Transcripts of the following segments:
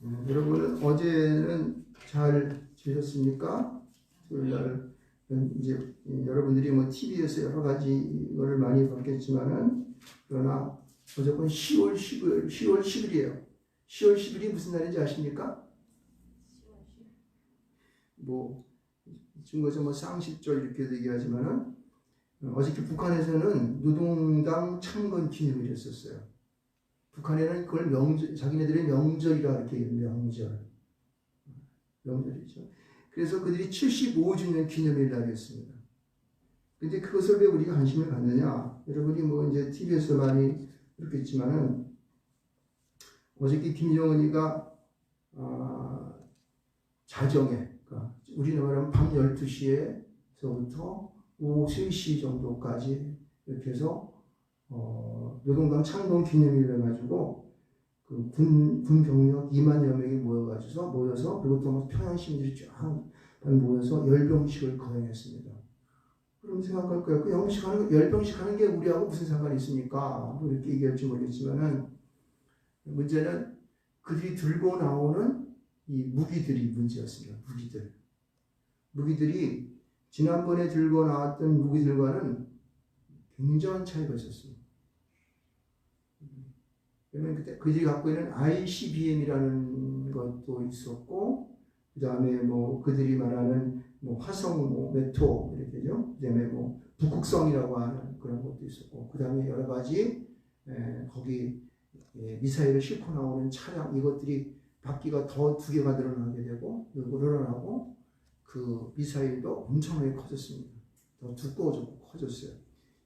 여러분은 어제는 잘 지내셨습니까? 토요일날 이제 여러분들이 뭐 TV에서 여러 가지 거를 많이 봤겠지만은 그러나 어쨌건 10월 10일이에요. 10월 10일이 무슨 날인지 아십니까? 뭐 중국에서 뭐 쌍십절 이렇게 얘기하지만은 어저께 북한에서는 노동당 창건 기념일을 했었어요. 북한에는 그걸 자기네들의 명절이라 이렇게 얘기해요. 명절이죠. 그래서 그들이 75주년 기념일 날이었습니다. 근데 그것을 왜 우리가 관심을 갖느냐? 여러분이 뭐 이제 TV에서 많이 그렇겠지만은 어저께 김정은이가 자정에, 그러니까 우리나라는 밤 12시에서부터 오후 3시 정도까지 이렇게 해서 노동당 창건 기념일을 해가지고 그 군 병력 2만여 명이 모여서 그리고 또 평양 시민들이 쫙 모여서 열병식을 거행했습니다. 그럼 생각할 거예요. 그 열병식 하는 게 우리하고 무슨 상관이 있습니까? 뭐 이렇게 얘기할지 모르겠지만은 문제는 그들이 들고 나오는 이 무기들이 문제였습니다. 무기들이 지난번에 들고 나왔던 무기들과는 굉장한 차이가 있었습니다. 그러면 그때 그들이 갖고 있는 ICBM이라는 것도 있었고, 그 다음에 뭐 그들이 말하는 뭐 화성 메토 이렇게죠. 그 다음에 뭐 북극성이라고 하는 그런 것도 있었고, 그 다음에 여러 가지 거기 미사일을 싣고 나오는 차량 이것들이 바퀴가 더 2개가 늘어나고 그 미사일도 엄청나게 커졌습니다. 더 두꺼워졌고 커졌어요.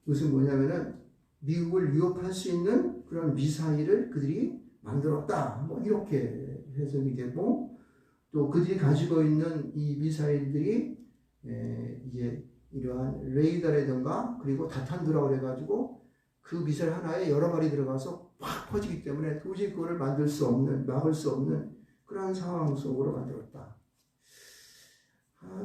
이것은 뭐냐면은 미국을 위협할 수 있는 그런 미사일을 그들이 만들었다. 뭐 이렇게 해석이 되고, 또 그들이 가지고 있는 이 미사일들이 이제 이러한 레이더라든가 그리고 다탄두라고 해가지고 그 미사일 하나에 여러 발이 들어가서 확 퍼지기 때문에 도저히 그거를 막을 수 없는 그런 상황 속으로 만들었다.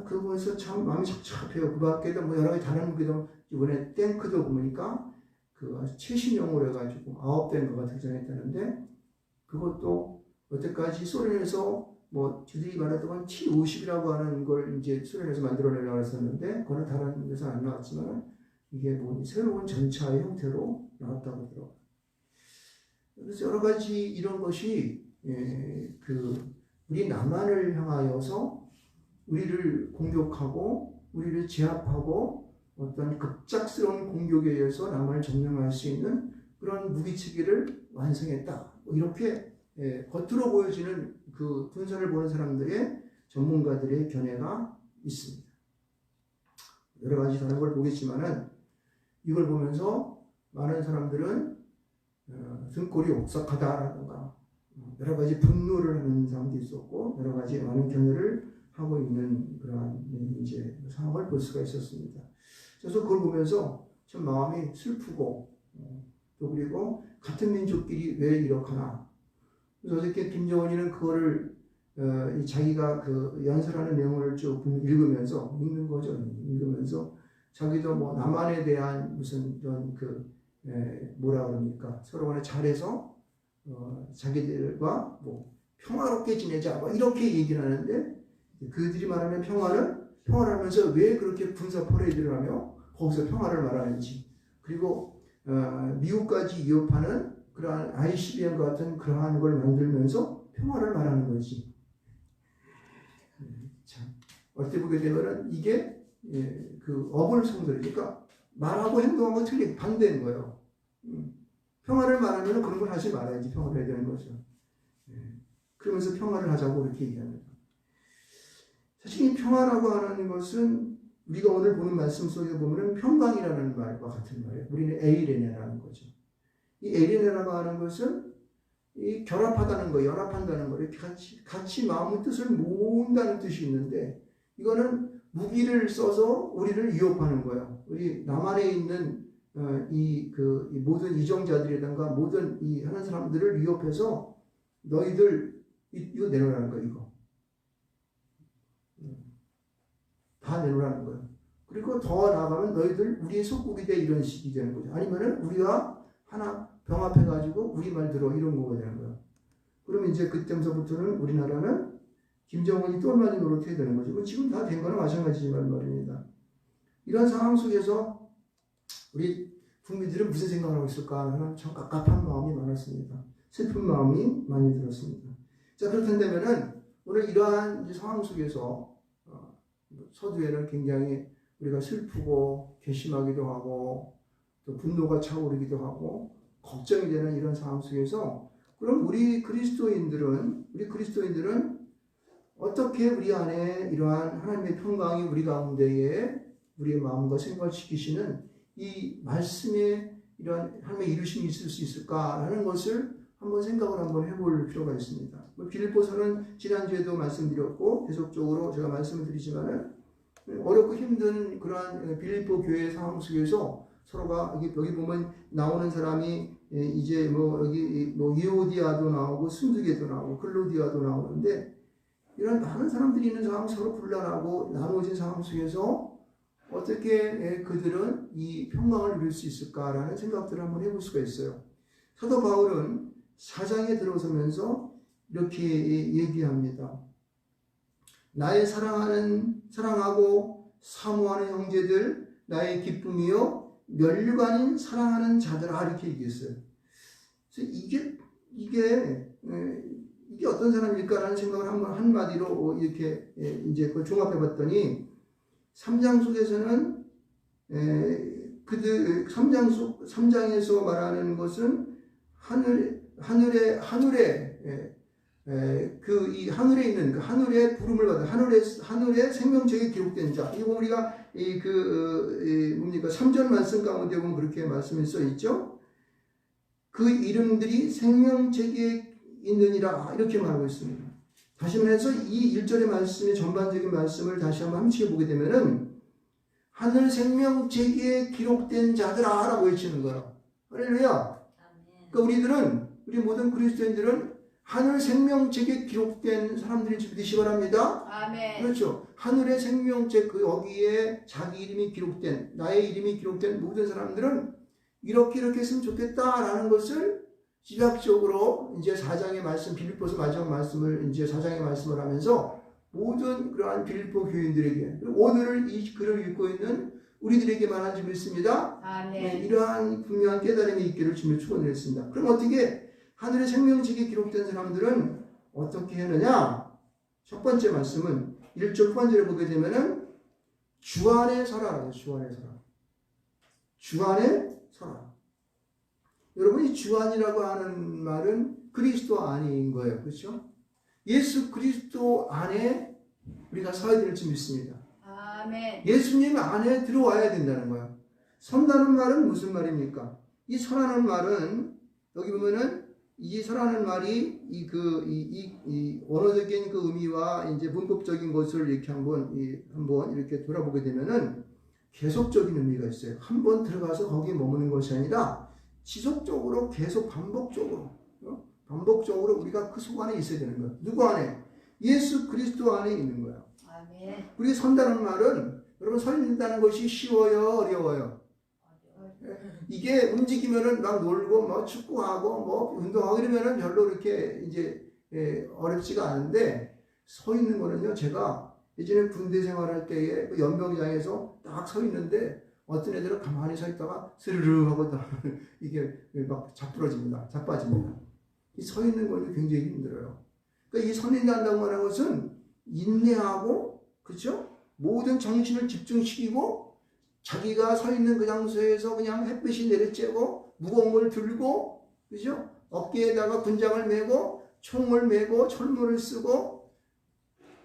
그거에서 참 마음이 착잡해요. 그 밖에도 뭐 여러 가지 다른 무기도 이번에 탱크도 보니까 그 최신형으로 해가지고 9대인가가 등장했다는데, 그것도 여태까지 소련에서 뭐 저들이 말했던 건 T-50이라고 하는 걸 이제 소련에서 만들어내려고 했었는데, 그거는 다른 데서 안 나왔지만 이게 뭐 새로운 전차의 형태로 나왔다고 하더라고요. 그래서 여러 가지 이런 것이 우리 남한을 향하여서 우리를 공격하고 우리를 제압하고 어떤 급작스러운 공격에 의해서 남한을 점령할 수 있는 그런 무기체계를 완성했다. 이렇게 겉으로 보여지는 그 군사를 보는 사람들의 전문가들의 견해가 있습니다. 여러 가지 다른 걸 보겠지만은 이걸 보면서 많은 사람들은 등골이 오싹하다라든가 여러 가지 분노를 하는 사람도 있었고, 여러 가지 많은 견해를 하고 있는 그러한 이제 상황을 볼 수가 있었습니다. 그래서 그걸 보면서 참 마음이 슬프고, 또 그리고 같은 민족끼리 왜 이렇게나. 그래서 어저께 김정은이는 그거를 자기가 그 연설하는 내용을 쭉 읽으면서 자기도 뭐 남한에 대한 무슨 이런 뭐라 그럽니까? 서로 간에 잘해서 자기들과 뭐 평화롭게 지내자 뭐 이렇게 얘기를 하는데, 그들이 말하는 평화를 하면서 왜 그렇게 군사 퍼레이드를 하며 거기서 평화를 말하는지, 그리고 미국까지 위협하는 그러한 ICBM 같은 그러한 걸 만들면서 평화를 말하는 건지. 참 어떻게 보게 되면은 이게 그 어불성설이니까 말하고 행동하고 틀리게 반대인 거예요. 평화를 말하면 그런 걸 하지 말아야지 평화를 해야 되는 거죠. 그러면서 평화를 하자고 이렇게 얘기합니다. 사실 이 평화라고 하는 것은 우리가 오늘 보는 말씀 속에 보면 평강이라는 말과 같은 말이에요. 우리는 에이레네라는 거죠. 이 에이레네라고 하는 것은 이 결합하다는 거, 연합한다는 거, 이렇게 같이 마음의 뜻을 모은다는 뜻이 있는데, 이거는 무기를 써서 우리를 위협하는 거예요. 우리 남한에 있는 이 모든 이정자들이든가 모든 이 하는 사람들을 위협해서 너희들 이거 내놓으라는 거예요. 이거 다 내놓으라는 거예요. 그리고 더 나아가면 너희들 우리의 속국이 돼 이런 식이 되는 거죠. 아니면은 우리가 하나 병합해가지고 우리 말 들어 이런 거가 되는 거예요. 그러면 이제 그때부터는 우리나라는 김정은이 또 얼마나 노력해야 되는 거죠. 지금 다 된 거나 마찬가지지만 말입니다. 이런 상황 속에서 우리 국민들은 무슨 생각을 하고 있을까 하는 참 갑갑한 마음이 많았습니다. 슬픈 마음이 많이 들었습니다. 자, 그렇다면은 오늘 이러한 상황 속에서 서두에는 굉장히 우리가 슬프고 괘씸하기도 하고 또 분노가 차오르기도 하고 걱정이 되는 이런 상황 속에서 그럼 우리 그리스도인들은 어떻게 우리 안에 이러한 하나님의 평강이 우리 가운데에 우리의 마음과 생각을 지키시는 이 말씀에 이러한 하나님의 이루심이 있을 수 있을까 하는 것을 한번 생각을 한번 해볼 필요가 있습니다. 빌립보서는 지난주에도 말씀드렸고 계속적으로 제가 말씀을 드리지만은 어렵고 힘든 그러한 빌립보 교회 상황 속에서 서로가 여기 보면 나오는 사람이 이제 여기 유오디아도 나오고 순두개도 나오고 글로디아도 나오는데 이런 많은 사람들이 있는 상황 서로 분란하고 나누어진 상황 속에서 어떻게 그들은 이 평강을 누릴 수 있을까라는 생각들을 한번 해볼 수가 있어요. 사도 바울은 4장에 들어서면서 이렇게 얘기합니다. 나의 사랑하고 사모하는 형제들, 나의 기쁨이요 면류관인 사랑하는 자들아 이렇게 얘기했어요. 그래서 이게 어떤 사람일까라는 생각을 한번 한마디로 이렇게 이제 그걸 종합해봤더니 3장 속에서는 그들 3장에서 말하는 것은 하늘에 이 하늘에 있는 그 하늘의 부름을 받은 하늘의 생명책에 기록된 자. 이거 우리가 뭡니까 3절 말씀 가운데 보면 그렇게 말씀이 써 있죠. 그 이름들이 생명책에 있느니라 이렇게 말하고 있습니다. 다시 말해서 이 1절의 말씀의 전반적인 말씀을 다시 한번 함께 보게 되면은 하늘 생명책에 기록된 자들아 라고 외치는 거예요. 할렐루야. 그러니까 우리 모든 그리스도인들은 하늘 생명책에 기록된 사람들이 되시기 바랍니다. 아멘. 그렇죠. 하늘의 생명책 여기에 자기 이름이 기록된 나의 이름이 기록된 모든 사람들은 이렇게 했으면 좋겠다라는 것을 지략적으로 이제 4장의 말씀 빌립보서 마지막 말씀을 이제 4장의 말씀을 하면서 모든 그러한 빌립보 교인들에게 오늘 이 글을 읽고 있는 우리들에게 말한 줄 믿습니다. 아멘. 이러한 분명한 깨달음이 있기를 주님 축원을 했습니다. 그럼 어떻게 하늘의 생명책에 기록된 사람들은 어떻게 하느냐? 첫 번째 말씀은 1절 후반절에 보게 되면은 주 안에 살아라. 주 안에 살아. 주 안에 살아. 여러분 이 주 안이라고 하는 말은 그리스도 안인 거예요. 그렇죠? 예수 그리스도 안에 우리가 서야 될 줄 믿습니다. 아멘. 예수님 안에 들어와야 된다는 거예요. 선다는 말은 무슨 말입니까? 이 선하는 말은 여기 보면은 이 선하는 말이 이 언어적인 그 의미와 이제 문법적인 것을 이렇게 한번 이렇게 돌아보게 되면은 계속적인 의미가 있어요. 한번 들어가서 거기에 머무는 것이 아니라 지속적으로 계속 반복적으로 우리가 그 속 안에 있어야 되는 거예요. 누구 안에? 예수 그리스도 안에 있는 거예요. 아멘. 우리 선다는 말은 여러분 서 있는다는 것이 쉬워요, 어려워요? 이게 움직이면은 막 놀고 뭐 축구하고 뭐 운동하고 이러면은 별로 이렇게 이제 어렵지가 않은데 서 있는 거는요. 제가 예전에 군대 생활할 때에 그 연병장에서 딱 서 있는데 어떤 애들은 가만히 서 있다가 스르르 하고 이게 막 자빠집니다. 이 서 있는 건 굉장히 힘들어요. 그러니까 이 서 있는다고 하는 것은 인내하고 그렇죠? 모든 정신을 집중시키고 자기가 서 있는 그 장소에서 그냥 햇빛이 내리쬐고 무거운 걸 들고 그죠? 어깨에다가 군장을 메고 총을 메고 철문을 쓰고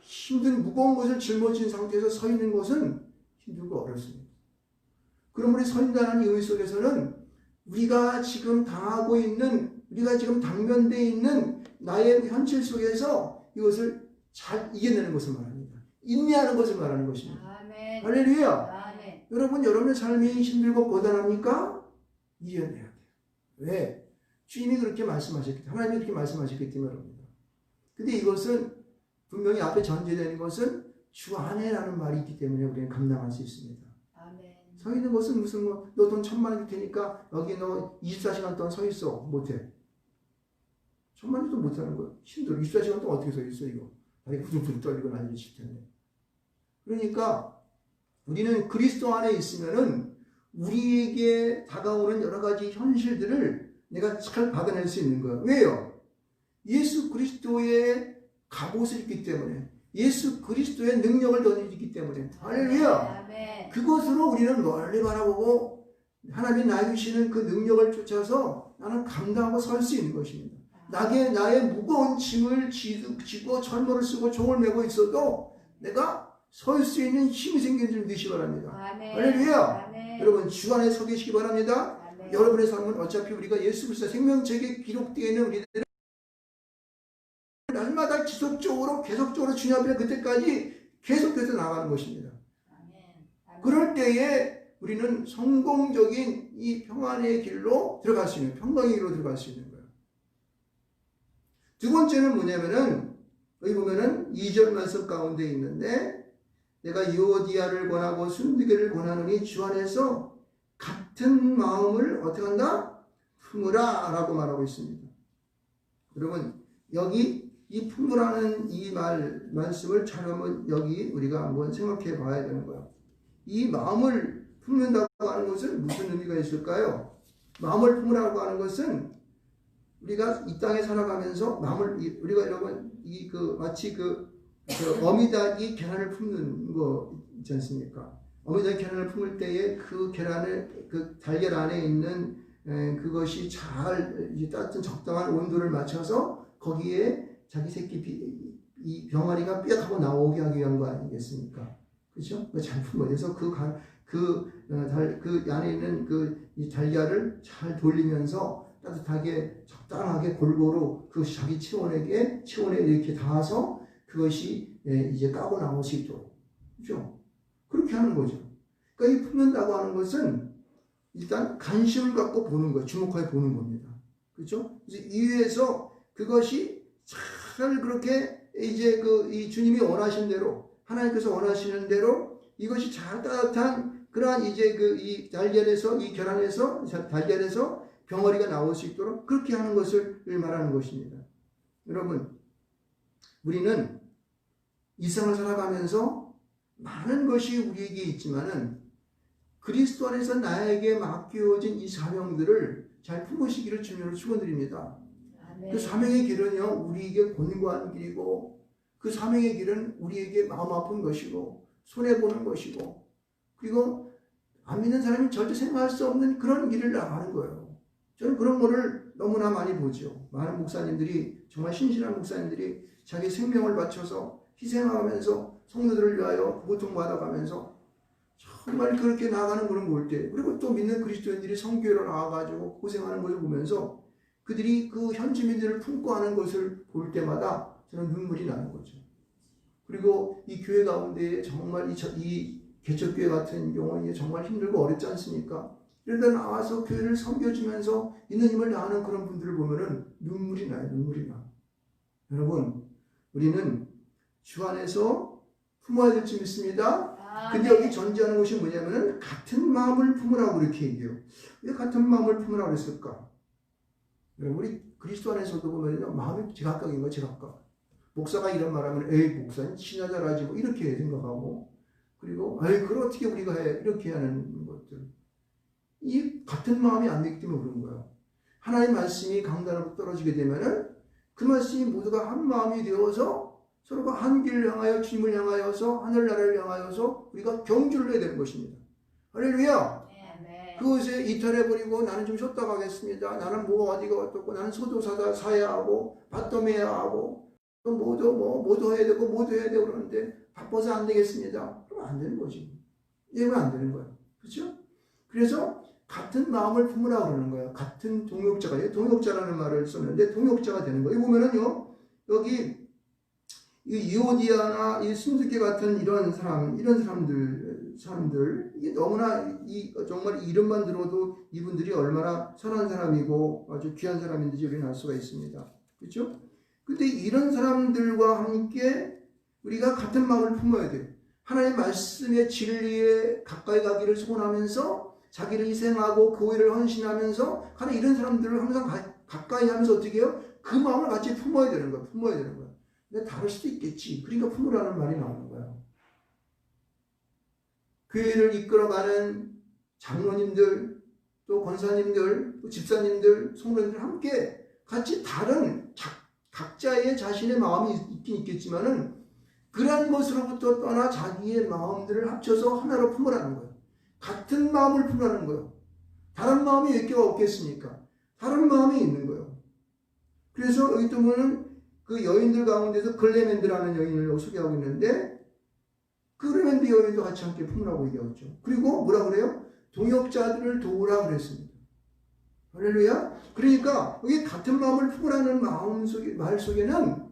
힘든 무거운 것을 짊어진 상태에서 서 있는 것은 힘들고 어렵습니다. 그럼 우리 서 있다는 의미 속에서는 우리가 지금 당하고 있는 우리가 지금 당면되어 있는 나의 현실 속에서 이것을 잘 이겨내는 것을 말합니다. 인내하는 것을 말하는 것입니다. 아멘. 할렐루야. 아멘. 여러분 여러분의 삶이 힘들고 고단합니까? 이겨내야 돼요. 왜? 주님이 그렇게 말씀하셨기 때문에 하나님이 그렇게 말씀하셨기 때문에 그럽니다. 근데 이것은 분명히 앞에 전제되는 것은 주 안에라는 말이 있기 때문에 우리는 감당할 수 있습니다. 아멘. 서 있는 것은 무슨 너 돈 1,000만 원 줄 테니까 여기 너 24시간 동안 서 있어. 못해. 천만지도 못하는 거예요. 힘들어. 24시간 동안 어떻게 서 있어 이거. 다리가 부들부들 떨리고 난리칠 텐데. 그러니까 우리는 그리스도 안에 있으면은 우리에게 다가오는 여러 가지 현실들을 내가 잘 받아낼 수 있는 거예요. 왜요? 예수 그리스도의 갑옷을 입기 때문에, 예수 그리스도의 능력을 던지기 때문에. 할렐루야. 그것으로 우리는 멀리 바라보고 하나님이 나에게 주시는 그 능력을 쫓아서 나는 감당하고 설 수 있는 것입니다. 나의 무거운 짐을 지고 철모를 쓰고 종을 메고 있어도 내가 설 수 있는 힘이 생긴 줄 믿으시기 바랍니다. 할렐루야. 여러분 주 안에 서 계시기 바랍니다. 여러분의 삶은 어차피 우리가 예수 그리스도 생명책에 기록되어 있는 우리들은 날마다 지속적으로 계속적으로 주님 앞에 그때까지 계속해서 나가는 것입니다. 그럴 때에 우리는 성공적인 이 평안의 길로 들어갈 수 있는, 평강의 길로 들어갈 수 있는 거예요. 두 번째는 뭐냐면은 여기 보면은 2절 말씀 가운데 있는데 내가 유오디아를 권하고 순두개를 권하노니 주 안에서 같은 마음을 어떻게 한다? 품으라 라고 말하고 있습니다. 여러분 여기 이 품으라는 이 말씀을 잘 한번 여기 우리가 한번 생각해 봐야 되는 거예요. 이 마음을 품는다고 하는 것은 무슨 의미가 있을까요? 마음을 품으라고 하는 것은 우리가 이 땅에 살아가면서 마음을 우리가 여러분 마치 어미닭이 계란을 품는 거 있지 않습니까? 어미닭이 계란을 품을 때에 그 계란을 그 달걀 안에 있는 그것이 잘 이제 따뜻한 적당한 온도를 맞춰서 거기에 자기 새끼 이 병아리가 삐약 하고 나오게 하기 위한 거 아니겠습니까? 그렇죠? 잘 품어야 돼서 그 안에 있는 이 달걀을 잘 돌리면서 따뜻하게 적당하게 골고루 그 자기 체온에 이렇게 닿아서 그것이 이제 까고 나올 수 있도록. 그렇죠? 그렇게 하는 거죠. 그러니까 이 품는다고 하는 것은 일단 관심을 갖고 보는 거예요. 주목하게 보는 겁니다. 그렇죠? 그래서 이외에서 그것이 잘 그렇게 이제 이 주님이 원하신 대로 하나님께서 원하시는 대로 이것이 잘 따뜻한 그러한 이제 이 달걀에서 이 계란에서 달걀에서 병아리가 나올 수 있도록 그렇게 하는 것을 말하는 것입니다. 여러분 우리는 이 세상을 살아가면서 많은 것이 우리에게 있지만은 그리스도 안에서 나에게 맡겨진 이 사명들을 잘 품으시기를 주님으로 축원드립니다. 그 사명의 길은요 우리에게 권고한 길이고 그 사명의 길은 우리에게 마음 아픈 것이고 손해보는 것이고 그리고 안 믿는 사람이 절대 생각할 수 없는 그런 길을 나가는 거예요. 저는 그런 거를 너무나 많이 보죠. 많은 목사님들이 정말 신실한 목사님들이 자기 생명을 바쳐서 희생하면서 성도들을 위하여 고통받아가면서 정말 그렇게 나아가는 그런 걸 볼 때 그리고 또 믿는 그리스도인들이 선교회로 나와가지고 고생하는 것을 보면서 그들이 그 현지민들을 품고 하는 것을 볼 때마다 저는 눈물이 나는 거죠. 그리고 이 교회 가운데 정말 이 개척교회 같은 경우는 정말 힘들고 어렵지 않습니까? 이러다 나와서 교회를 섬겨주면서 있는 힘을 다하는 그런 분들을 보면은 눈물이 나요. 눈물이 나. 여러분 우리는 주 안에서 품어야 될 줄 믿습니다. 근데 여기 전제하는 것이 뭐냐면은 같은 마음을 품으라고 이렇게 얘기해요. 왜 같은 마음을 품으라고 그랬을까? 우리 그리스도 안에서도 보면요 마음이 제각각인 거예요. 제각각. 목사가 이런 말하면 에이 목사는 지나 잘하지 뭐 이렇게 생각하고 그리고 에이 그걸 어떻게 우리가 해 이렇게 하는 것들 이 같은 마음이 안 되기 때문에 그런 거예요. 하나님의 말씀이 강단으로 떨어지게 되면은 그 말씀이 모두가 한 마음이 되어서 서로가 한 길을 향하여 주님을 향하여서 하늘나라를 향하여서 우리가 경주를 해야 되는 것입니다. 할렐루야. 그것에 이탈해버리고 나는 좀 쉬었다 가겠습니다. 나는 뭐 어디가 어떻고 나는 소도사다 사야 하고 밭도매야 하고 또 모두 해야 되고 모두 해야 되고 그러는데 바빠서 안 되겠습니다. 그럼 안 되는 거지. 이러면 안 되는 거예요. 그렇죠? 그래서 같은 마음을 품으라 그러는 거예요. 같은 동역자가 동역자라는 말을 썼는데 동역자가 되는 거예요. 보면은요 여기 이 유오디아나 이 순두개 같은 이런 사람들 이게 너무나 정말 이름만 들어도 이분들이 얼마나 선한 사람이고 아주 귀한 사람인지 우리는 알 수가 있습니다. 그렇죠? 근데 이런 사람들과 함께 우리가 같은 마음을 품어야 돼요. 하나님의 말씀의 진리에 가까이 가기를 소원하면서 자기를 희생하고 교회를 헌신하면서 하는 이런 사람들을 항상 가까이 하면서 어떻게 해요? 그 마음을 같이 품어야 되는 거야. 품어야 되는 거야. 근데 다를 수도 있겠지. 그러니까 품으라는 말이 나오는 거야. 교회를 이끌어가는 장로님들, 또 권사님들, 또 집사님들, 성도님들 함께 같이 다른 각자의 자신의 마음이 있긴 있겠지만은 그러한 것으로부터 떠나 자기의 마음들을 합쳐서 하나로 품으라는 거예요. 같은 마음을 품으라는 거예요. 다른 마음이 몇 개가 없겠습니까? 다른 마음이 있는 거예요. 그래서 여기 또 보면 그 여인들 가운데서 글레멘드라는 여인을 소개하고 있는데 그 글레멘드 여인도 같이 함께 품으라고 얘기하고 있죠. 그리고 뭐라 그래요? 동역자들을 도우라 그랬습니다. 할렐루야. 그러니까 여기 같은 마음을 품으라는 말 속에는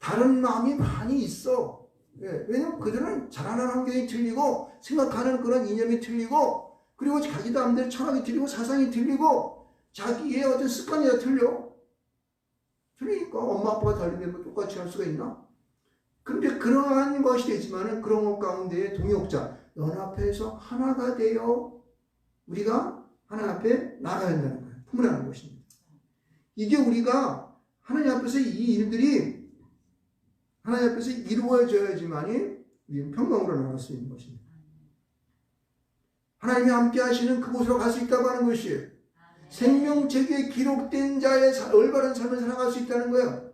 다른 마음이 많이 있어. 예, 왜냐면 그들은 자라는 환경이 틀리고 생각하는 그런 이념이 틀리고 그리고 자기 남들의 철학이 틀리고 사상이 틀리고 자기의 어떤 습관이 다 틀려. 틀리니까 엄마 아빠가 다른데 뭐 똑같이 할 수가 있나? 그런데 그러한 것이 되지만은 그런 것 가운데 동역자 연합해서 하나가 되어 우리가 하나님 앞에 나가야 한다는 거예요. 품으라는 것입니다. 이게 우리가 하나님 앞에서 이 일들이 하나님 앞에서 이루어져야지만이 우리는 평강으로 나갈 수 있는 것입니다. 하나님이 함께 하시는 그곳으로 갈 수 있다고 하는 것이에요. 생명책에 기록된 자의 올바른 삶을 살아갈 수 있다는 거예요.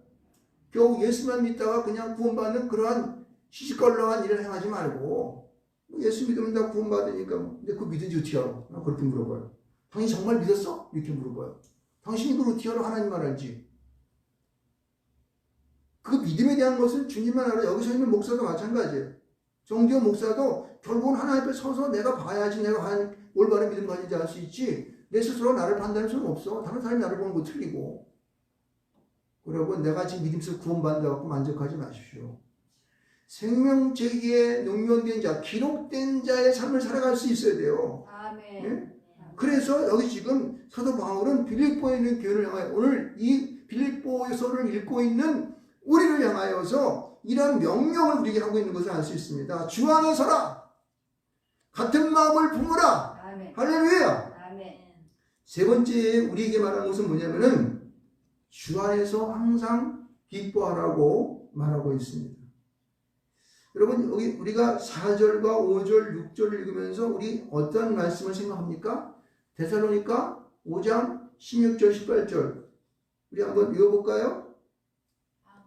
겨우 예수만 믿다가 그냥 구원받는 그러한 시시껄렁한 일을 행하지 말고 예수 믿으면 다 구원받으니까 근데 그거 믿은지 어떻게 알아? 그렇게 물어봐요. 당신 정말 믿었어? 이렇게 물어봐요. 당신이 그걸 어떻게 알아? 하나님만 알지. 그 믿음에 대한 것은 주님만 알아. 여기서 있는 목사도 마찬가지예요. 정기호 목사도 결국은 하나님 앞에 서서 내가 봐야지 내가 올바른 믿음 가진지 알 수 있지 내 스스로 나를 판단할 수는 없어. 다른 사람이 나를 보는 거 틀리고. 그리고 내가 지금 믿음 속에서 구원받는다고 만족하지 마십시오. 생명책에 농면된 자, 기록된 자의 삶을 살아갈 수 있어야 돼요. 아멘. 네? 그래서 여기 지금 사도 바울은 빌립보에 있는 교회를 향하여 오늘 이 빌립보서를 읽고 있는 우리를 향하여서 이런 명령을 우리에게 하고 있는 것을 알 수 있습니다. 주 안에 서라. 같은 마음을 품으라. 아멘. 할렐루야. 아멘. 세 번째 우리에게 말하는 것은 뭐냐면은 주 안에서 항상 기뻐하라고 말하고 있습니다. 여러분 여기 우리가 4절과 5절, 6절을 읽으면서 우리 어떤 말씀을 생각합니까? 데살로니가 5장 16절, 18절 우리 한번 읽어볼까요?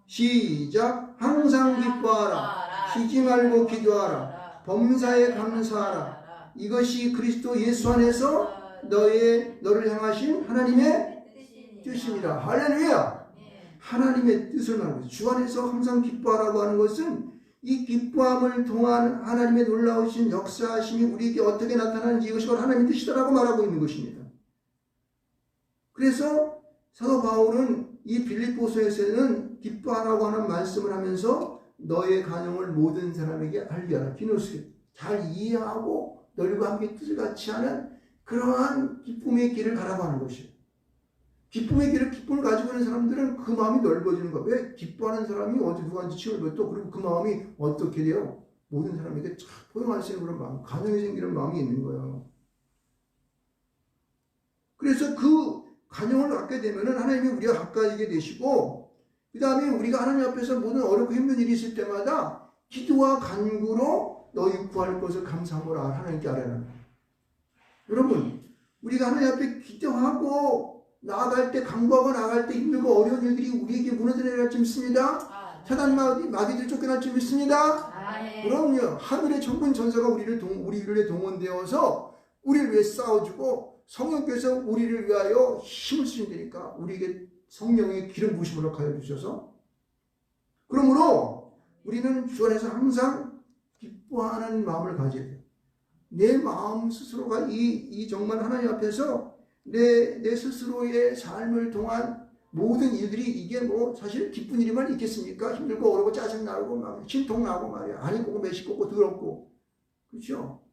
시작. 항상 기뻐하라. 쉬지 말고 기도하라. 범사에 감사하라. 이것이 그리스도 예수 안에서 너를 향하신 하나님의 뜻입니다. 할렐루야. 하나님의 뜻을 말하고 있어요. 주 안에서 항상 기뻐하라고 하는 것은 이 기뻐함을 통한 하나님의 놀라우신 역사하심이 우리에게 어떻게 나타나는지 이것이 바로 하나님의 뜻이다라고 말하고 있는 것입니다. 그래서 사도 바울은 이 빌립보서에서는 기뻐하라고 하는 말씀을 하면서 너의 간용을 모든 사람에게 알게 하라. 비노스게 잘 이해하고 너희와 함께 뜻을 같이 하는 그러한 기쁨의 길을 가라고 하는 것이에요. 기쁨의 길을 기쁨을 가지고 있는 사람들은 그 마음이 넓어지는 거예요. 왜? 기뻐하는 사람이 어디 누구한테 치유를 또 그리고 그 마음이 어떻게 돼요? 모든 사람에게 참 포용할 수 있는 그런 마음, 간용이 생기는 마음이 있는 거예요. 그래서 그 간용을 갖게 되면은 하나님이 우리가 가까이게 되시고 그 다음에 우리가 하나님 앞에서 모든 어렵고 힘든 일이 있을 때마다 기도와 간구로 너희 구할 것을 감사하노라 하나님께 아뢰라. 여러분 우리가 하나님 앞에 기도하고 나아갈 때 간구하고 나아갈 때 힘들고 어려운 일들이 우리에게 무너져 내려갈 줄 믿습니다. 사단 마귀들 쫓겨날 줄 믿습니다. 그럼요. 하늘의 천군 전사가 우리를 동원되어서 우리를 위해 싸워주고 성령께서 우리를 위하여 힘을 주신다니까 우리에게 성령의 기름 부으심을 하여 주셔서 그러므로 우리는 주 안에서 항상 기뻐하는 마음을 가져야 돼요. 내 마음 스스로가 이 정말 하나님 앞에서 내 스스로의 삶을 통한 모든 일들이 이게 뭐 사실 기쁜 일이만 있겠습니까? 힘들고 어렵고 짜증나고 막 심통나고 말이야. 아니 고고 매식고 더럽고 그렇죠?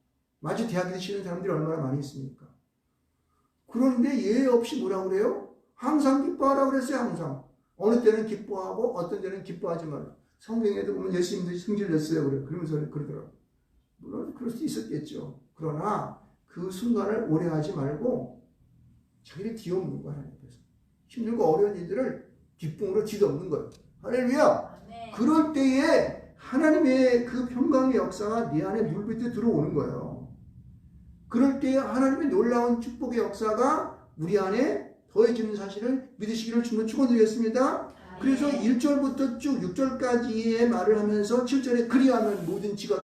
마치 대학에서 치는 사람들이 얼마나 많이 있습니까? 그런데 예외 없이 뭐라고 그래요? 항상 기뻐하라고 그랬어요. 항상. 어느 때는 기뻐하고 어떤 때는 기뻐하지 말라. 성경에도 보면 예수님도 성질 냈어요. 그러면서 그러더라고요. 물론 그럴 수 있었겠죠. 그러나 그 순간을 오래 하지 말고 자기를 뒤엎는 거야. 하나님 앞에서. 힘들고 어려운 일들을 기쁨으로 뒤덮는 거예요. 할렐루야. 그럴 때에 하나님의 그 평강의 역사가 네 안에 물빛에 들어오는 거예요. 그럴 때에 하나님의 놀라운 축복의 역사가 우리 안에 더해지는 사실을 믿으시기를 주님은 축원드리겠습니다. 그래서 1절부터 쭉 6절까지의 말을 하면서 7절에 그리하면 모든 지각에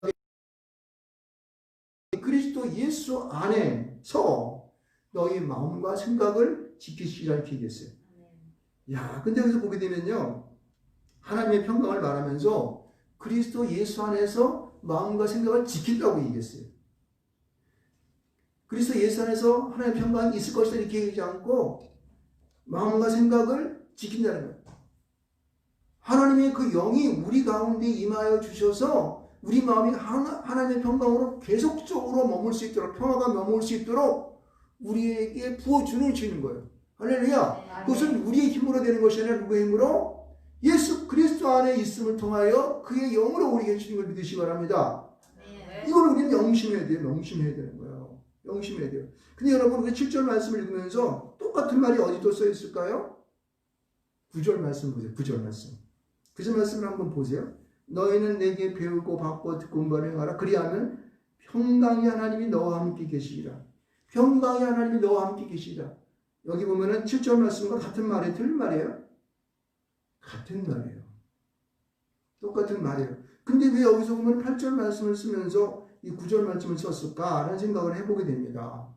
그리스도 예수 안에서 너희 마음과 생각을 지키시라 이렇게 얘기했어요. 야, 근데 여기서 보게 되면요, 하나님의 평강을 말하면서 그리스도 예수 안에서 마음과 생각을 지킨다고 얘기했어요. 그리스도 예수 안에서 하나님의 평강이 있을 것이다 이렇게 얘기하지 않고 마음과 생각을 지킨다는 거예요. 하나님의 그 영이 우리 가운데 임하여 주셔서 우리 마음이 하나님의 평강으로 계속적으로 머물 수 있도록, 평화가 머물 수 있도록 우리에게 부어주는 주는 거예요. 할렐루야. 그것은 우리의 힘으로 되는 것이 아니라 누구의 힘으로? 예수 그리스도 안에 있음을 통하여 그의 영으로 우리에게 주는 걸 믿으시기 바랍니다. 이걸 우리는 명심해야 돼요. 명심해야 되는 거예요. 명심해야 돼요. 근데 여러분, 우리 7절 말씀을 읽으면서 똑같은 말이 어디 또 써 있을까요? 9절 말씀 보세요. 9절 말씀. 9절 말씀을 한번 보세요. 너희는 내게 배우고 받고 듣고 공부하라 행하라. 그리하면 평강의 하나님이 너와 함께 계시리라. 평강의 하나님이 너와 함께 계시리라. 여기 보면은 7절 말씀과 같은 말이에요? 틀린 말이에요? 같은 말이에요. 똑같은 말이에요. 근데 왜 여기서 보면 8절 말씀을 쓰면서 이 9절 말씀을 썼을까라는 생각을 해보게 됩니다.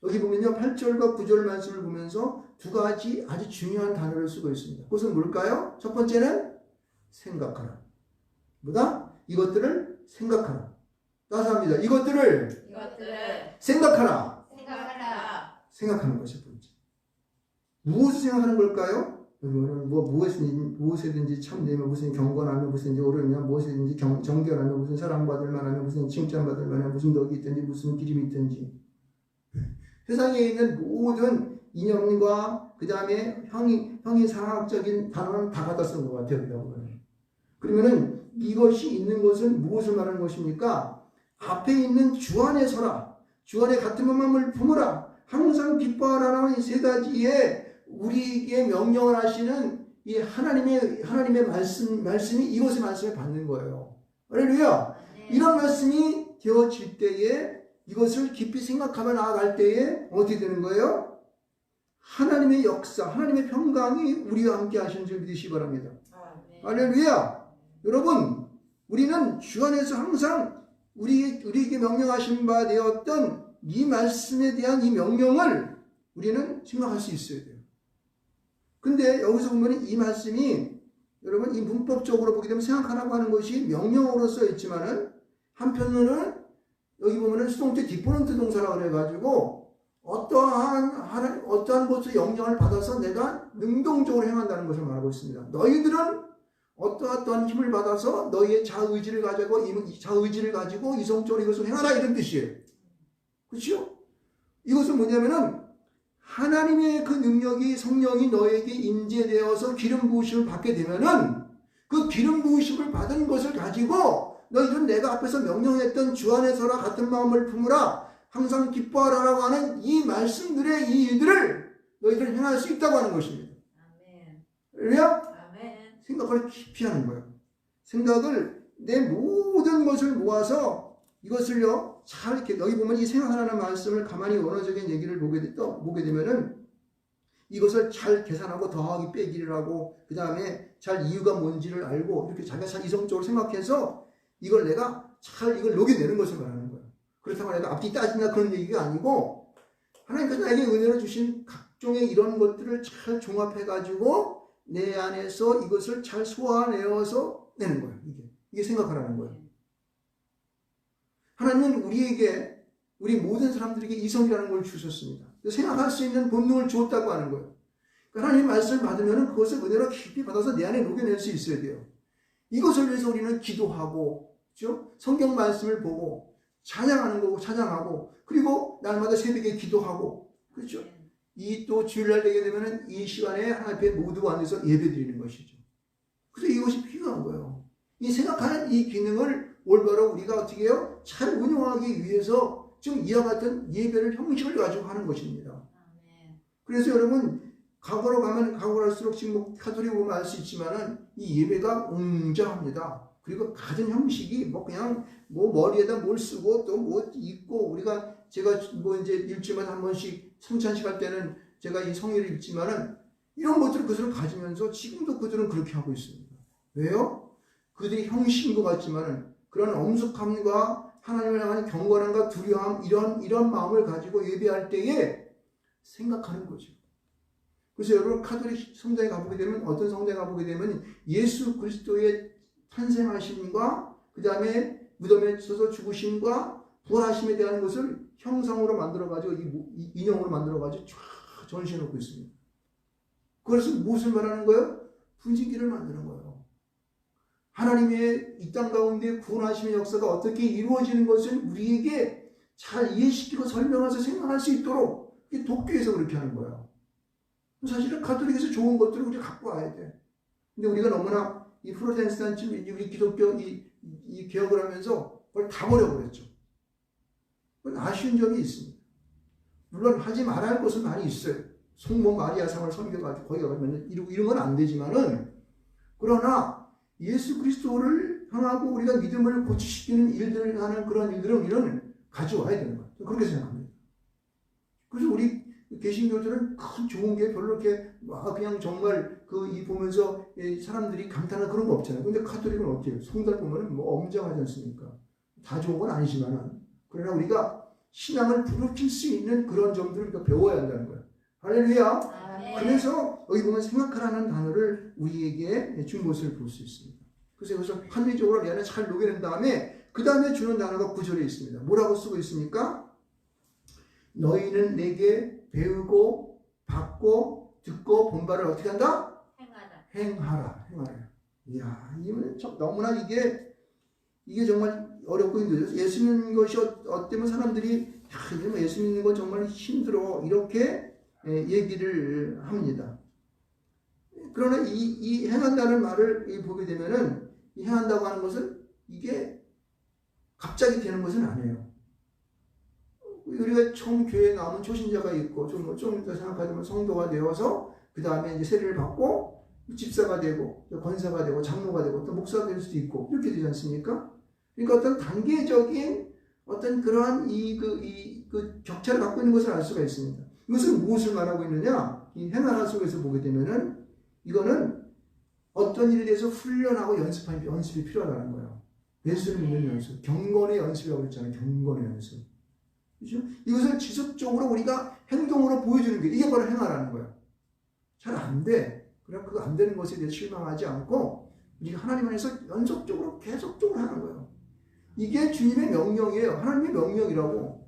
여기 보면요, 8절과 9절 말씀을 보면서 두 가지 아주 중요한 단어를 쓰고 있습니다. 그것은 뭘까요? 첫 번째는 생각하라. 뭐다? 이것들을 생각하라. 따서 합니다. 이것들을 생각하라. 생각하는 것이 번째. 무엇을 생각하는 걸까요? 무엇이든지 참되면, 무슨 경건하면, 무슨 옳으면, 무엇이든지 정결하면, 무슨 사랑받을 만하면, 무슨 칭찬받을 만하면, 무슨 덕이 있든지, 무슨 기름이 있든지. 세상에 있는 모든 이념과 그 다음에 형이상학적인 단어는 다 갖다 쓴 것 같아요. 그러면은 이것이 있는 것은 무엇을 말하는 것입니까? 앞에 있는 주 안에 서라. 주 안에 같은 마음을 품으라. 항상 기뻐하라는 이 세 가지의 우리에게 명령을 하시는 이 하나님의 말씀이 이것의 말씀을 받는 거예요. 할렐루야. 이런 말씀이 되어질 때에 이것을 깊이 생각하며 나아갈 때에 어떻게 되는 거예요? 하나님의 역사, 하나님의 평강이 우리와 함께 하시는 줄 믿으시기 바랍니다. 할렐루야. 여러분, 우리는 주 안에서 항상 우리에게 명령하신 바 되었던 이 말씀에 대한 이 명령을 우리는 생각할 수 있어야 돼요. 근데 여기서 보면 이 말씀이 여러분 이 문법적으로 보게 되면 생각하라고 하는 것이 명령어로 써 있지만은 한편으로는 여기 보면은 수동태 디포런트 동사라고 그래가지고 어떠한 것의 영향을 받아서 내가 능동적으로 행한다는 것을 말하고 있습니다. 너희들은 어떠한 힘을 받아서 너희의 자의지를 가지고 이성적으로 이것을 행하라 이런 뜻이에요. 그렇죠? 이것은 뭐냐면은 하나님의 그 능력이 성령이 너에게 임재되어서 기름 부으심을 받게 되면은 그 기름 부으심을 받은 것을 가지고 너희들은 내가 앞에서 명령했던 주 안에서라 같은 마음을 품으라 항상 기뻐하라라고 하는 이 말씀들의 이 일들을 너희들은 행할 수 있다고 하는 것입니다. 아멘. 생각을 깊이 하는 거예요. 생각을 내 모든 것을 모아서 이것을요 잘 이렇게 여기 보면 이 생각하라는 말씀을 가만히 원어적인 얘기를 보게 되면은 이것을 잘 계산하고 더하기 빼기를 하고 그 다음에 잘 이유가 뭔지를 알고 이렇게 자기가 잘 이성적으로 생각해서 이걸 내가 잘 이걸 녹여내는 것을 말하는 거예요. 그렇다고 내가 앞뒤 따진다 그런 얘기가 아니고 하나님께서 나에게 은혜로 주신 각종의 이런 것들을 잘 종합해가지고 내 안에서 이것을 잘 소화내어서 내는 거예요. 이게 생각하라는 거예요. 하나님은 우리 모든 사람들에게 이성이라는 걸 주셨습니다. 생각할 수 있는 본능을 주었다고 하는 거예요. 하나님의 말씀을 받으면 그것을 은혜로 깊이 받아서 내 안에 녹여낼 수 있어야 돼요. 이것을 위해서 우리는 기도하고, 그렇죠? 성경 말씀을 보고, 찬양하는 거고, 찬양하고, 그리고 날마다 새벽에 기도하고, 그렇죠? 이 또 주일날 되게 되면은 이 시간에 하나님 앞에 모두 앉아서 예배 드리는 것이죠. 그래서 이것이 필요한 거예요. 이 생각하는 이 기능을 올바로 우리가 어떻게 해요? 잘 운영하기 위해서 지금 이와 같은 예배를 형식을 가지고 하는 것입니다. 그래서 여러분 과거로 가면 과거 갈수록 지금 뭐 카톨릭 보면 알 수 있지만은 이 예배가 웅장합니다. 그리고 가진 형식이 뭐 그냥 뭐 머리에다 뭘 쓰고 또 뭐 입고 제가 뭐 이제 일주일마다 한 번씩 성찬식 할 때는 제가 이 성의를 입지만은 이런 것들을 가지면서 지금도 그들은 그렇게 하고 있습니다. 왜요? 그들이 형식인 것 같지만은 그런 엄숙함과 하나님을 향한 경건함과 두려움 이런 마음을 가지고 예배할 때에 생각하는 거죠. 그래서 여러분 카톨릭 성당에 가보게 되면 어떤 성당에 가보게 되면 예수 그리스도의 탄생하심과 그 다음에 무덤에 서서 죽으심과 부활하심에 대한 것을 형상으로 만들어가지고 이 인형으로 만들어가지고 쫙 전시해 놓고 있습니다. 그래서 무엇을 말하는 거예요? 분지기를 만드는 거예요. 하나님의 이 땅 가운데 구원하심의 역사가 어떻게 이루어지는 것을 우리에게 잘 이해시키고 설명해서 생각할 수 있도록 독교에서 그렇게 하는 거예요. 사실은 가톨릭에서 좋은 것들을 우리가 갖고 와야 돼. 근데 우리가 너무나 이 프로테스탄트, 우리 기독교 이 개혁을 하면서 그걸 다 버려버렸죠. 그건 아쉬운 점이 있습니다. 물론 하지 말아야 할 것은 많이 있어요. 성모 마리아상을 섬겨가지고 거기 가면 이런 건 안 되지만은, 그러나 예수 그리스도를 향하고 우리가 믿음을 고취시키는 일들을 하는 그런 일들은 우리는 가져와야 되는 거예요. 그렇게 생각합니다. 그래서 우리 개신교들은 큰 좋은 게 별로 이렇게 그냥 정말 이 보면서 사람들이 감탄하는 그런 거 없잖아요. 근데 카톨릭은 어때요? 성달 보면은 뭐 엄정하지 않습니까? 다 좋은 건 아니지만은, 그러나 우리가 신앙을 부르칠 수 있는 그런 점들을 우리가 배워야 한다는 거예요. 할렐루야. 그래서 여기 보면 생각하라는 단어를 우리에게 준 것을 볼 수 있습니다. 그래서 합리적으로 내 안에 잘 녹여낸 다음에 그 다음에 주는 단어가 9절에 있습니다. 뭐라고 쓰고 있습니까? 너희는 내게 배우고 받고 듣고 본 바를 어떻게 한다? 행하라. 이야, 이거는 너무나 이게 정말 어렵고 힘들죠. 예수 믿는 것이 어때면 사람들이 예수 믿는 건 정말 힘들어 이렇게 얘기를 합니다. 그러나 이 행한다는 말을 보게 되면은 이 행한다고 하는 것은 이게 갑자기 되는 것은 아니에요. 우리가 처음 교회에 나오면 초신자가 있고 좀 이따 생각하자면 성도가 되어서 그 다음에 이제 세례를 받고 집사가 되고 권사가 되고 장로가 되고 또 목사가 될 수도 있고 이렇게 되지 않습니까? 그러니까 어떤 단계적인 어떤 그러한 그 격차를 갖고 있는 것을 알 수가 있습니다. 이것은 무엇을 말하고 있느냐? 이 행하라 속에서 보게 되면은 이거는 어떤 일에 대해서 훈련하고 연습이 필요하다는 거예요. 예수를 믿는 연습, 경건의 연습이라고 그랬잖아요. 경건의 연습. 그렇죠? 이것을 지속적으로 우리가 행동으로 보여주는 게 이게 바로 행하라는 거예요. 잘 안 돼. 그럼 그거 안 되는 것에 대해 실망하지 않고 우리가 하나님 안에서 연속적으로 계속적으로 하는 거예요. 이게 주님의 명령이에요. 하나님의 명령이라고.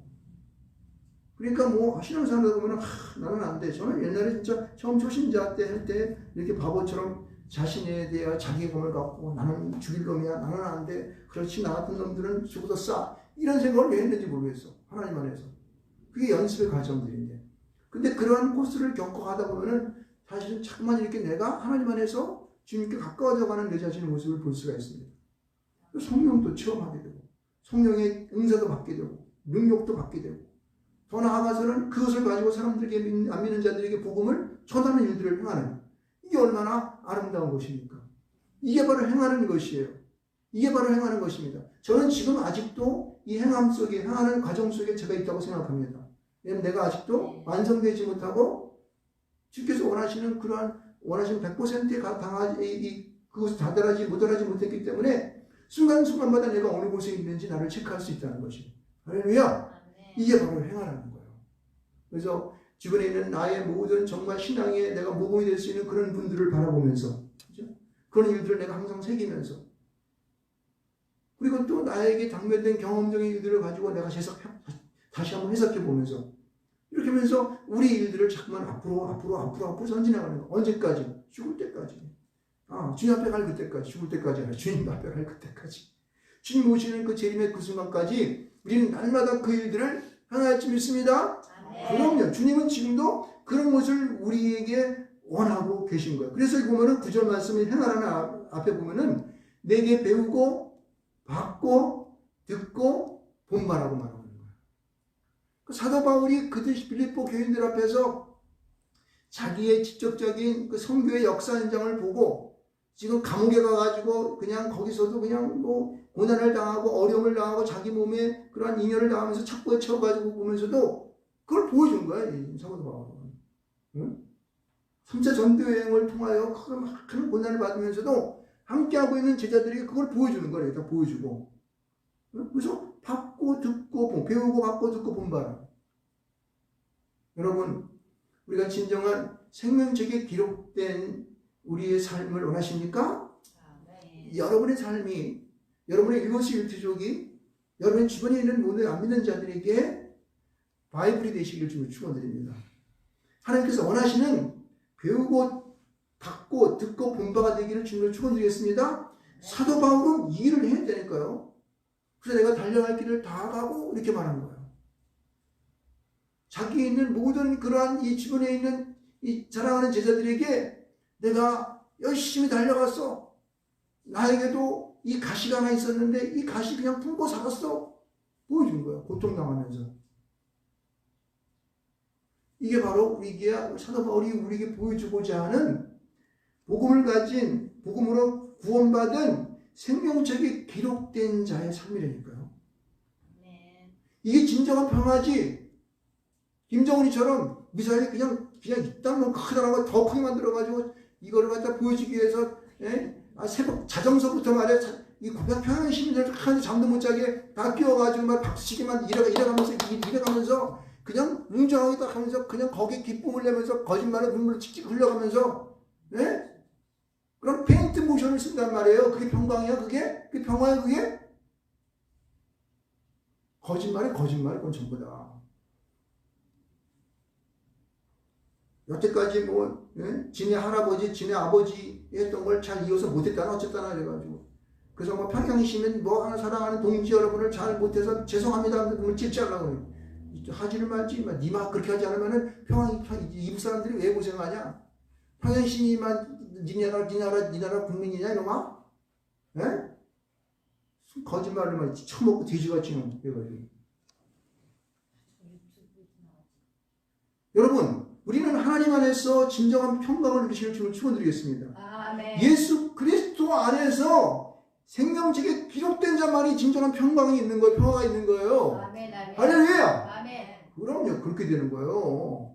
그러니까 뭐 신앙생활 보면 나는 안 돼. 저는 옛날에 진짜 처음 초신자 때 할 때 이렇게 바보처럼 자신에 대해 자기감을 갖고 나는 죽일 놈이야. 나는 안 돼. 그렇지 나 같은 놈들은 죽어도 싸. 이런 생각을 왜 했는지 모르겠어. 하나님 안에서. 그게 연습의 과정들인데. 근데 그러한 코스를 겪어가다 보면은 사실은 자꾸만 이렇게 내가 하나님 안에서 주님께 가까워져 가는 내 자신의 모습을 볼 수가 있습니다. 성령도 체험하게 되고, 성령의 응사도 받게 되고, 능력도 받게 되고, 더 나아가서는 그것을 가지고 사람들에게 안 믿는 자들에게 복음을 전하는 일들을 행하는, 이게 얼마나 아름다운 것입니까? 이게 바로 행하는 것이에요. 이게 바로 행하는 것입니다. 저는 지금 아직도 이 행함 속에, 행하는 과정 속에 제가 있다고 생각합니다. 왜냐하면 내가 아직도 완성되지 못하고 주께서 원하시는 100%에 그것을 다달하지 못했기 때문에 순간순간마다 내가 어느 곳에 있는지 나를 체크할 수 있다는 것이에요. 할렐루야! 이게 바로 행하라는 거예요. 그래서 주변에 있는 나의 모든 정말 신앙에 내가 모범이 될 수 있는 그런 분들을 바라보면서, 그렇죠? 그런 일들을 내가 항상 새기면서, 그리고 또 나에게 당면된 경험적인 일들을 가지고 내가 다시 한번 해석해 보면서, 이렇게 하면서 우리 일들을 자꾸만 앞으로 전진해가는 거예요. 언제까지? 죽을 때까지. 주님 앞에 갈 그때까지. 죽을 때까지 아니라 주님 앞에 갈 그때까지. 주님 오시는 그 재림의 그 순간까지 우리는 날마다 그 일들을 행할 줄 믿습니다. 그럼요. 주님은 지금도 그런 것을 우리에게 원하고 계신 거예요. 그래서 보면은 9절 말씀을 행하라는 앞에 보면은 내게 배우고 받고 듣고 본바라고 말하고 있는 거예요. 사도 바울이 그들 빌립보 교인들 앞에서 자기의 직접적인 그 선교의 역사 현장을 보고 지금 감옥에 가가지고 그냥 거기서도 그냥 뭐 고난을 당하고 어려움을 당하고 자기 몸에 그러한 인연을 당하면서 착고에 채워가지고 보면서도 그걸 보여준 거야, 이 사도 바울은. 응? 3차 전도여행을 통하여 큰 고난을 받으면서도 함께하고 있는 제자들에게 그걸 보여주는 거예요. 다 보여주고. 응? 그래서 받고 듣고 배우고 받고 듣고 본바라. 여러분, 우리가 진정한 생명책에 기록된 우리의 삶을 원하십니까? 여러분의 삶이, 여러분의 일거수일투족이 여러분 주변에 있는 모든 안 믿는 자들에게 바이블이 되시길 축원드립니다. 하나님께서 원하시는 배우고 받고 듣고 본바가 되기를 주님을 축원드리겠습니다. 사도 바울은 이 일을 해야 되니까요. 그래서 내가 달려갈 길을 다 가고 이렇게 말하는 거예요. 자기 있는 모든 그러한 이 주변에 있는 이 사랑하는 제자들에게 내가 열심히 달려갔어. 나에게도 이 가시가 하나 있었는데 이 가시 그냥 품고 살았어. 보여준 거예요. 고통당하면서. 이게 바로 사도 바울이 우리에게 보여주고자 하는 복음을 가진, 복음으로 구원받은 생명책에 기록된 자의 삶이라니까요. 이게 진정한 평화지. 김정은이처럼 미사일이 그냥 이딴 뭐 크다란 거 더 크게 만들어가지고 이거를 갖다 보여주기 위해서 새벽 자정서부터 말이야 이 평양 시민들 하나도 잠도 못 자게 다 끼워가지고 막 박수치기만 이래가면서 그냥 웅장하게 딱 하면서 그냥 거기에 기쁨을 내면서 거짓말에 눈물을 칙칙 흘려가면서 그런 페인트 모션을 쓴단 말이에요. 그게 평강이야 그게? 그게 평화야 그게? 거짓말이 그건 전부 다. 여태까지 지네 할아버지, 지네 아버지 했던 걸 잘 이어서 못했다나 어쨌다나 그래가지고. 그래서 평양시민 하나 사랑하는 동지 여러분을 잘 못해서 죄송합니다. 그러면 찝짤라고 그래요. 하지를 말지, 니마 그렇게 하지 않으면은 이북 사람들이 왜 고생하냐? 평양시민만 니 나라 국민이냐, 이놈아? 거짓말을 처먹고 돼지같이 해가지고. 여러분, 우리는 하나님 안에서 진정한 평강을 누리시는 주를 축원드리겠습니다. 아멘. 예수 그리스도 안에서 생명책에 기록된 자만이 진정한 평강이 있는 거예요. 평화가 있는 거예요. 아멘. 할렐루야. 아멘. 그럼요. 그렇게 되는 거예요.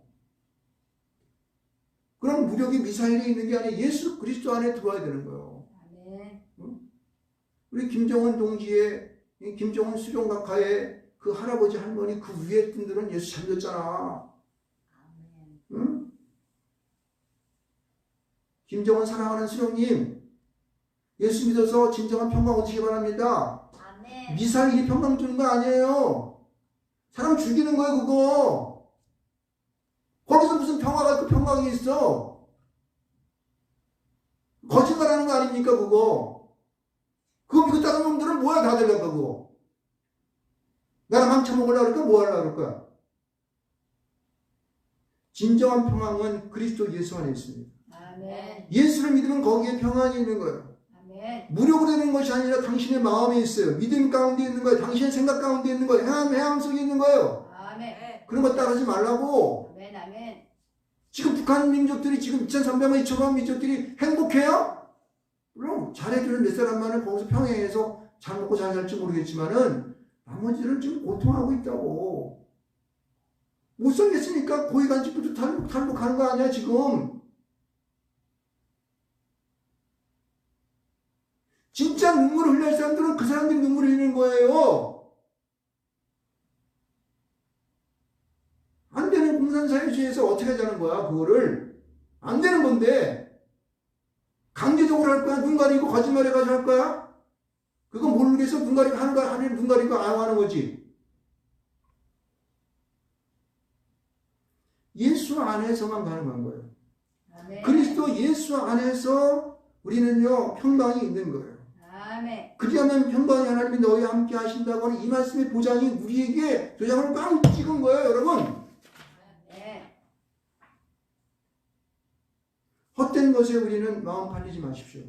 그럼 무력이 미사일에 있는 게 아니라 예수 그리스도 안에 들어와야 되는 거예요. 아멘. 응? 우리 김정은 동지의 김정은 수령각하의 그 할아버지 할머니 그 위에 분들은 예수 잘 믿었잖아. 응? 김정은 사랑하는 수령님, 예수 믿어서 진정한 평강 얻으시기 바랍니다. 아멘. 미사일이 평강 주는 거 아니에요. 사람 죽이는 거예요, 그거. 거기서 무슨 평화가 평강이 있어? 거짓말하는 거 아닙니까, 그거? 그거 믿고 다른 놈들은 뭐야, 다 되려고, 그거. 나랑 망쳐먹으려고 그럴까, 뭐 하려고 그럴까? 진정한 평강은 그리스도 예수 안에 있습니다. 아멘. 예수를 믿으면 거기에 평안이 있는 거예요. 아멘. 무력으로 되는 것이 아니라 당신의 마음에 있어요. 믿음 가운데 있는 거예요. 당신의 생각 가운데 있는 거예요. 해양 속에 있는 거예요. 아멘. 그런 거 따르지 말라고. 아멘. 아멘. 지금 북한 민족들이 지금 2,300만, 2천만 민족들이 행복해요? 물론 잘해주는 몇 사람만은 거기서 평행해서 잘 먹고 잘 살지 모르겠지만은 나머지들은 지금 고통하고 있다고. 못 살겠으니까 고위 간직부터 탈북하는 거 아니야 지금. 진짜 눈물을 흘릴 사람들은 그 사람들이 눈물을 흘리는 거예요. 안 되는 공산사회주의에서 어떻게 하자는 거야 그거를. 안 되는 건데 강제적으로 할 거야? 눈 가리고 거짓말해가지고 할 거야? 그건 모르겠어. 눈 가리고 하는 거야? 아니면 눈 가리고 안 하는 거지. 예수 안에서만 가능한 거예요. 아멘. 그리스도 예수 안에서 우리는요 평강이 있는 거예요. 아멘. 그리하면 평강이 하나님이 너희와 함께 하신다고 하는 이 말씀의 보장이 우리에게 도장을 꽝 찍은 거예요, 여러분. 아멘. 헛된 것에 우리는 마음 팔리지 마십시오.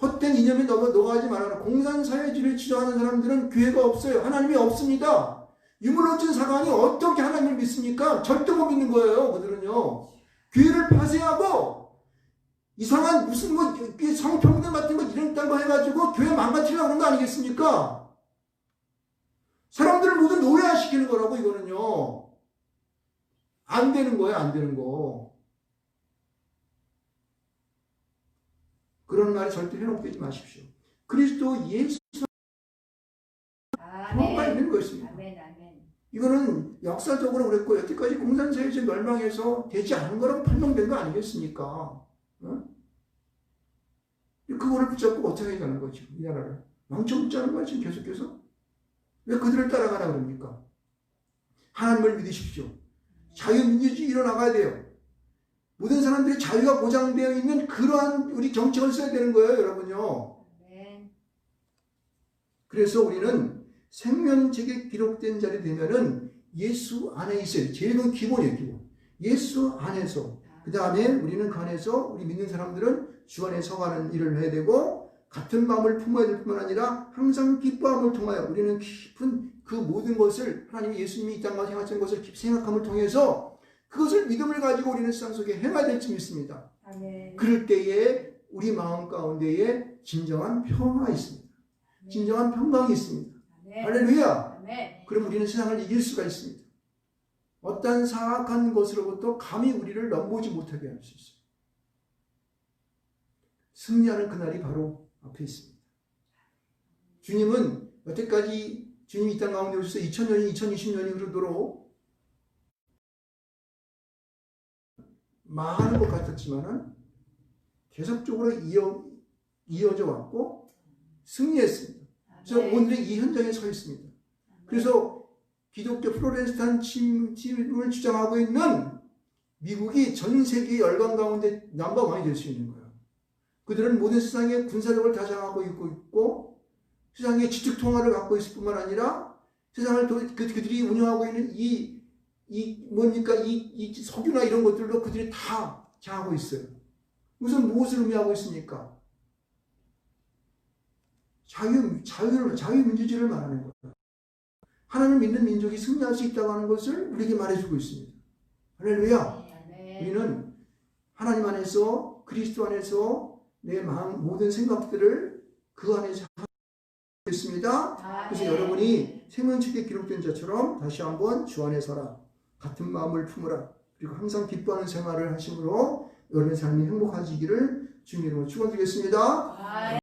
헛된 이념에 넘어가지 말아라. 공산사회주의를 지도하는 사람들은 교회가 없어요. 하나님이 없습니다. 유물론적 사관이 어떻게 하나님을 믿습니까? 절대 못 믿는 거예요. 그들은요. 교회를 폐쇄하고 이상한 무슨 뭐 성평등 같은 거 이런 거 해가지고 교회 망가뜨리려고 그런 거 아니겠습니까? 사람들을 모두 노예화시키는 거라고 이거는요. 안 되는 거예요. 안 되는 거. 그런 말이 절대 해놓지 마십시오. 그리스도 예수 평화가 있는 것입니다. 이거는 역사적으로 그랬고 여태까지 공산사회주의 멸망해서 되지 않은 거라고 판명된 거 아니겠습니까? 어? 그거를 붙잡고 어떻게 해야 되는 거죠? 이 나라를 망쳐먹자는 거야 지금 계속해서. 왜 그들을 따라가라 그럽니까? 하나님을 믿으십시오. 자유민주주의 일어나가야 돼요. 모든 사람들이 자유가 보장되어 있는 그러한 우리 정책을 써야 되는 거예요, 여러분요. 그래서 우리는 생명책에 기록된 자리 되면은 예수 안에 있어요. 제일 그 기본이에요, 기본. 예수 안에서. 그 다음에 우리는 그 안에서 우리 믿는 사람들은 주 안에 서가는 일을 해야 되고 같은 마음을 품어야 될 뿐만 아니라 항상 기뻐함을 통하여 우리는 깊은 그 모든 것을 하나님이 예수님이 이 땅과 행하신 것을 깊이 생각함을 통해서 그것을 믿음을 가지고 우리는 세상 속에 행해야 될 줄 믿습니다. 아멘. 그럴 때에 우리 마음 가운데에 진정한 평화가 있습니다. 진정한 평강이 있습니다. 아멘. 할렐루야. 아멘. 그럼 우리는 세상을 이길 수가 있습니다. 어떤 사악한 것으로부터 감히 우리를 넘보지 못하게 할 수 있어요. 승리하는 그날이 바로 앞에 있습니다. 주님은 여태까지 주님이 이 땅 가운데 오셔서 2000년이 2020년이 흐르도록 망하는 것 같았지만은 계속적으로 이어져 왔고 승리했습니다. 그래서 오늘의 이 현장에 서 있습니다. 그래서 기독교 프로테스탄tim을 주장하고 있는 미국이 전 세계 열강 가운데 넘버원이 될 수 있는 거예요. 그들은 모든 세상에 군사력을 다장하고 있고 세상에 지축통화를 갖고 있을 뿐만 아니라 세상을 그들이 운영하고 있는 이 석유나 이런 것들도 그들이 다 장하고 있어요. 무엇을 의미하고 있습니까? 자유민주주의를 말하는 거예요. 하나님을 믿는 민족이 승리할 수 있다고 하는 것을 우리에게 말해주고 있습니다. 할렐루야. 우리는 하나님 안에서 그리스도 안에서 내 마음 모든 생각들을 그 안에서 하겠습니다. 그래서 여러분이 생명책에 기록된 자처럼 다시 한번 주 안에 서라. 같은 마음을 품으라. 그리고 항상 기뻐하는 생활을 하심으로 여러분의 삶이 행복하시기를 주님 이름으로 축원드리겠습니다.